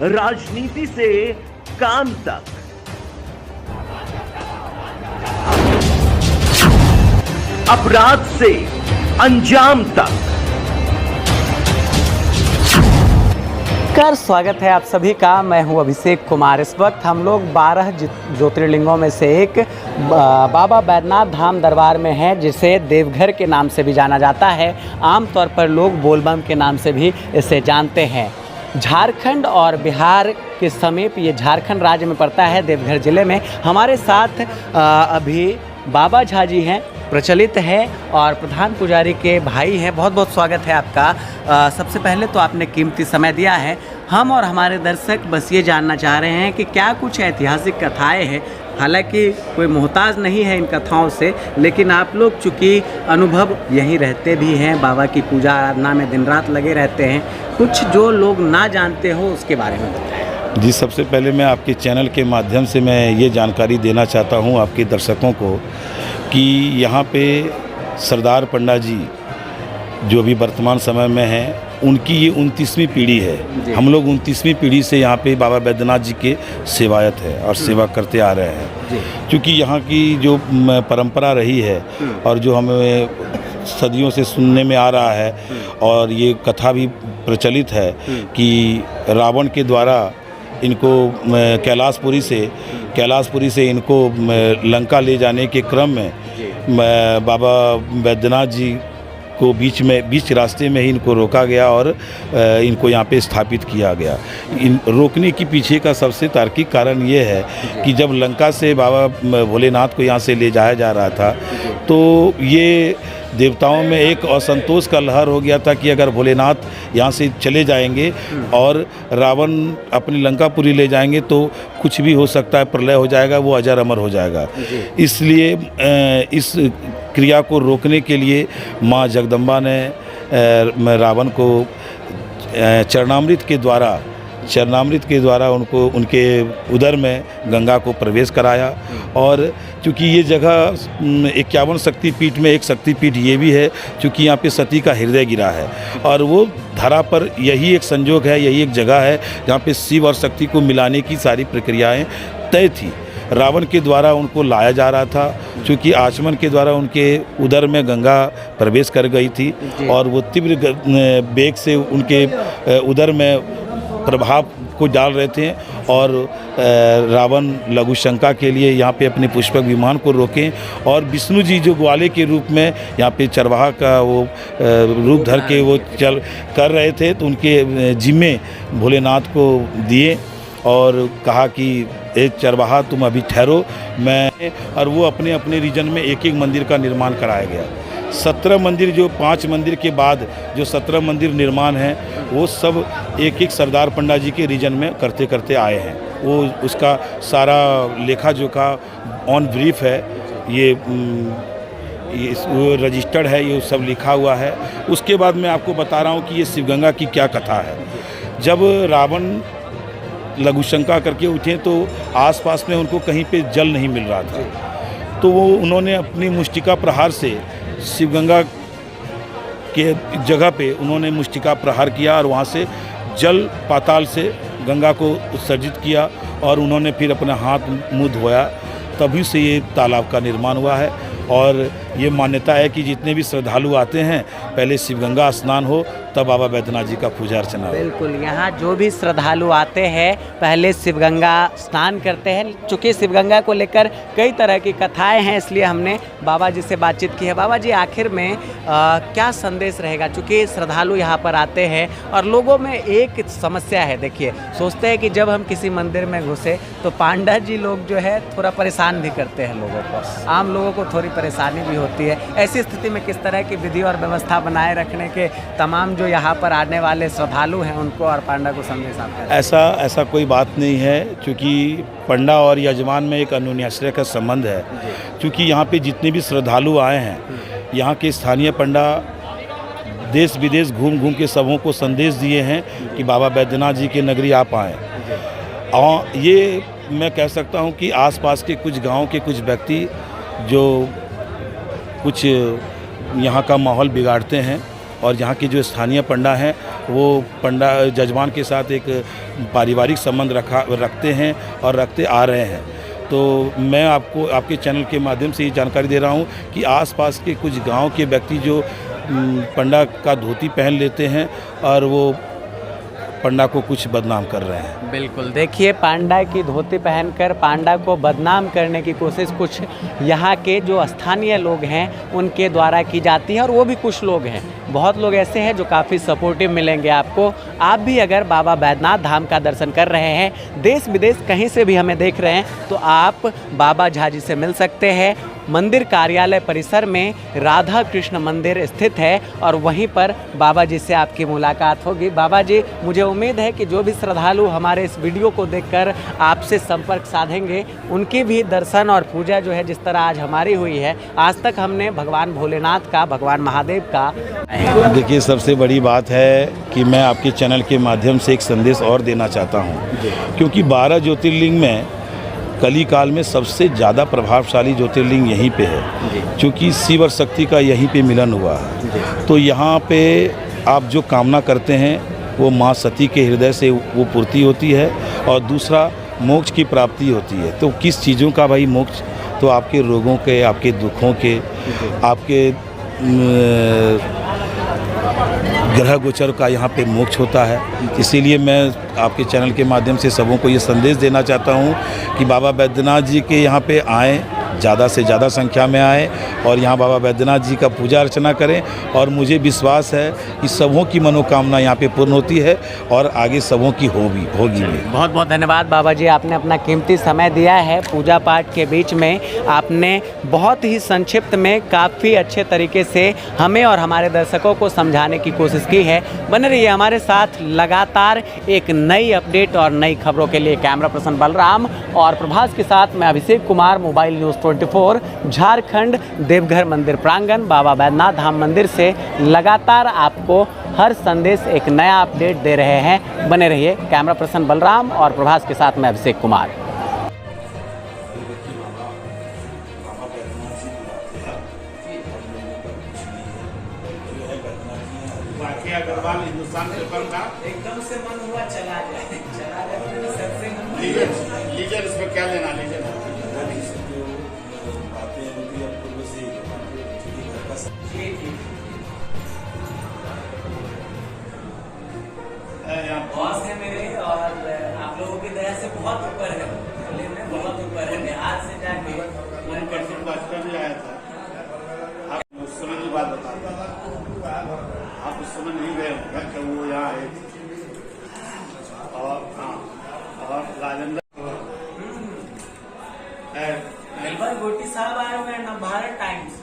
राजनीति से काम तक, अपराध से अंजाम तक। स्वागत है आप सभी का। मैं हूं अभिषेक कुमार। इस वक्त हम लोग 12 ज्योतिर्लिंगों में से एक बाबा बैद्यनाथ धाम दरबार में हैं, जिसे देवघर के नाम से भी जाना जाता है। आमतौर पर लोग बोलबम के नाम से भी इसे जानते हैं। झारखंड और बिहार के समीप ये झारखंड राज्य में पड़ता है, देवघर ज़िले में। हमारे साथ अभी बाबा झा जी हैं, प्रचलित है और प्रधान पुजारी के भाई हैं। बहुत बहुत स्वागत है आपका। सबसे पहले तो आपने कीमती समय दिया है। हम और हमारे दर्शक बस ये जानना चाह रहे हैं कि क्या कुछ ऐतिहासिक कथाएं हैं। हालांकि कोई मोहताज नहीं है इन कथाओं से, लेकिन आप लोग चूँकि अनुभव यहीं रहते भी हैं, बाबा की पूजा आराधना में दिन रात लगे रहते हैं, कुछ जो लोग ना जानते हो उसके बारे में बताएं। जी, सबसे पहले मैं आपके चैनल के माध्यम से मैं ये जानकारी देना चाहता हूँ आपके दर्शकों को कि यहाँ पे सरदार पंडा जी जो अभी वर्तमान समय में हैं, उनकी ये 29वीं पीढ़ी है। हम लोग 29वीं पीढ़ी से यहाँ पे बाबा बैद्यनाथ जी के सेवायत है और सेवा करते आ रहे हैं। क्योंकि यहाँ की जो परंपरा रही है और जो हमें सदियों से सुनने में आ रहा है और ये कथा भी प्रचलित है कि रावण के द्वारा इनको कैलाशपुरी से इनको लंका ले जाने के क्रम में बाबा बैद्यनाथ जी को बीच रास्ते में ही इनको रोका गया और इनको यहाँ पे स्थापित किया गया। इन रोकने के पीछे का सबसे तार्किक कारण ये है कि जब लंका से बाबा भोलेनाथ को यहाँ से ले जाया जा रहा था, तो ये देवताओं में एक असंतोष का लहर हो गया था कि अगर भोलेनाथ यहाँ से चले जाएंगे और रावण अपनी लंकापुरी ले जाएंगे तो कुछ भी हो सकता है, प्रलय हो जाएगा, वो अजर अमर हो जाएगा। इसलिए इस क्रिया को रोकने के लिए माँ जगदम्बा ने रावण को चरणामृत के द्वारा उनको उनके उदर में गंगा को प्रवेश कराया। और चूँकि ये जगह 51 शक्तिपीठ में एक शक्तिपीठ ये भी है, चूँकि यहाँ पे सती का हृदय गिरा है और वो धरा पर यही एक संजोग है, यही एक जगह है जहाँ पे शिव और शक्ति को मिलाने की सारी प्रक्रियाएं तय थी। रावण के द्वारा उनको लाया जा रहा था, क्योंकि आचमन के द्वारा उनके उदर में गंगा प्रवेश कर गई थी और वो तीव्र वेग से उनके उदर में प्रभाव को डाल रहे थे और रावण लघु शंका के लिए यहाँ पे अपने पुष्पक विमान को रोके और विष्णु जी जो ग्वाले के रूप में यहाँ पे चरवाहा का वो रूप धर के वो चल कर रहे थे, तो उनके जिम्मे भोलेनाथ को दिए और कहा कि एक चरवाहा तुम अभी ठहरो, मैं और वो अपने अपने रीजन में एक एक मंदिर का निर्माण कराया गया। 17 मंदिर, जो 5 मंदिर के बाद जो 17 मंदिर निर्माण हैं, वो सब एक एक सरदार पंडा जी के रीजन में करते करते आए हैं। वो उसका सारा लेखा जोखा ऑन ब्रीफ है, ये वो रजिस्टर्ड है, ये सब लिखा हुआ है। उसके बाद मैं आपको बता रहा हूँ कि ये शिवगंगा की क्या कथा है। जब रावण लघुशंका करके उठे तो आसपास में उनको कहीं पे जल नहीं मिल रहा था, तो वो उन्होंने अपनी मुष्टिका प्रहार से शिवगंगा के जगह पे उन्होंने मुष्टिका प्रहार किया और वहाँ से जल पाताल से गंगा को उत्सर्जित किया और उन्होंने फिर अपना हाथ मुँह धोया, तभी से ये तालाब का निर्माण हुआ है। और ये मान्यता है कि जितने भी श्रद्धालु आते हैं, पहले शिवगंगा स्नान हो तब बाबा बैद्यनाथ जी का पूजा अर्चना हो। बिल्कुल, यहाँ जो भी श्रद्धालु आते हैं पहले शिवगंगा स्नान करते हैं। चूँकि शिवगंगा को लेकर कई तरह की कथाएं हैं, इसलिए हमने बाबा जी से बातचीत की है। बाबा जी, आखिर में क्या संदेश रहेगा? चूँकि श्रद्धालु यहाँ पर आते हैं और लोगों में एक समस्या है, देखिए, सोचते हैं कि जब हम किसी मंदिर में घुसे तो पांडा जी लोग जो है थोड़ा परेशान भी करते हैं लोगों को, आम लोगों को थोड़ी परेशानी भी होती है। ऐसी स्थिति में किस तरह की विधि और व्यवस्था बनाए रखने के तमाम जो यहाँ पर आने वाले श्रद्धालु हैं उनको और पांडा को संदेश आपका? ऐसा कोई बात नहीं है, क्योंकि पंडा और यजमान में एक अन्योन्याश्रय का संबंध है। क्योंकि यहाँ पे जितने भी श्रद्धालु आए हैं, यहाँ के स्थानीय पंडा देश विदेश घूम घूम के सबों को संदेश दिए हैं कि बाबा बैद्यनाथ जी की नगरी आप आएँ। और ये मैं कह सकता हूँ कि आसपास के कुछ गांव के कुछ व्यक्ति जो कुछ यहाँ का माहौल बिगाड़ते हैं, और यहाँ के जो स्थानीय पंडा हैं वो पंडा जजमान के साथ एक पारिवारिक संबंध रखते हैं और रखते आ रहे हैं। तो मैं आपको आपके चैनल के माध्यम से ये जानकारी दे रहा हूँ कि आसपास के कुछ गांव के व्यक्ति जो पंडा का धोती पहन लेते हैं और वो पंडा को कुछ बदनाम कर रहे हैं। बिल्कुल, देखिए पांडा की धोती पहनकर पांडा को बदनाम करने की कोशिश कुछ यहाँ के जो स्थानीय लोग हैं उनके द्वारा की जाती है, और वो भी कुछ लोग हैं, बहुत लोग ऐसे हैं जो काफ़ी सपोर्टिव मिलेंगे आपको। आप भी अगर बाबा बैद्यनाथ धाम का दर्शन कर रहे हैं, देश विदेश कहीं से भी हमें देख रहे हैं, तो आप बाबा झा जी से मिल सकते हैं। मंदिर कार्यालय परिसर में राधा कृष्ण मंदिर स्थित है और वहीं पर बाबा जी से आपकी मुलाकात होगी। बाबा जी, मुझे उम्मीद है कि जो भी श्रद्धालु हमारे इस वीडियो को देखकर आपसे संपर्क साधेंगे, उनकी भी दर्शन और पूजा जो है जिस तरह आज हमारी हुई है, आज तक हमने भगवान भोलेनाथ का, भगवान महादेव का। देखिए, सबसे बड़ी बात है कि मैं आपके चैनल के माध्यम से एक संदेश और देना चाहता हूँ, क्योंकि 12 ज्योतिर्लिंग में कली काल में सबसे ज़्यादा प्रभावशाली ज्योतिर्लिंग यहीं पे है, क्योंकि शिव और शक्ति का यहीं पे मिलन हुआ है। तो यहाँ पे आप जो कामना करते हैं वो माँ सती के हृदय से वो पूर्ति होती है, और दूसरा मोक्ष की प्राप्ति होती है। तो किस चीज़ों का भाई मोक्ष? तो आपके रोगों के, आपके दुखों के, आपके ग्रह गोचर का यहाँ पे मोक्ष होता है। इसीलिए मैं आपके चैनल के माध्यम से सबों को ये संदेश देना चाहता हूँ कि बाबा बैद्यनाथ जी के यहाँ पे आएँ, ज़्यादा से ज़्यादा संख्या में आएँ और यहाँ बाबा बैद्यनाथ जी का पूजा अर्चना करें। और मुझे विश्वास है कि सबों की मनोकामना यहाँ पे पूर्ण होती है और आगे सबों की होगी भी। बहुत बहुत धन्यवाद बाबा जी, आपने अपना कीमती समय दिया है। पूजा पाठ के बीच में आपने बहुत ही संक्षिप्त में काफ़ी अच्छे तरीके से हमें और हमारे दर्शकों को समझाने की कोशिश की है। बने रहिए हमारे साथ, लगातार एक नई अपडेट और नई खबरों के लिए। कैमरा पर्सन बलराम और प्रभास के साथ मैं अभिषेक कुमार, मोबाइल न्यूज़ 24, झारखंड, देवघर मंदिर प्रांगण, बाबा बैद्यनाथ धाम मंदिर से लगातार आपको हर संदेश एक नया अपडेट दे रहे हैं। बने रहिए। कैमरा पर्सन बलराम और प्रभास के साथ मैं अभिषेक कुमार। हिंदुस्तान पेपर का एकदम से मन हुआ चला जाए लीजिए, इसमें क्या लेना लीजिए। बॉस है मेरे और आप लोगों की दया से बहुत ऊपर है, बहुत ऊपर है। आज से जाके 1% भाजपा भी आया था। आप उस समय की बात बताते, आप उस समय नहीं गए होंगे, वो यहाँ आए और हाँ, और राजेंद्र गोटी साहब आए हुए हैं, भारत टाइम्स।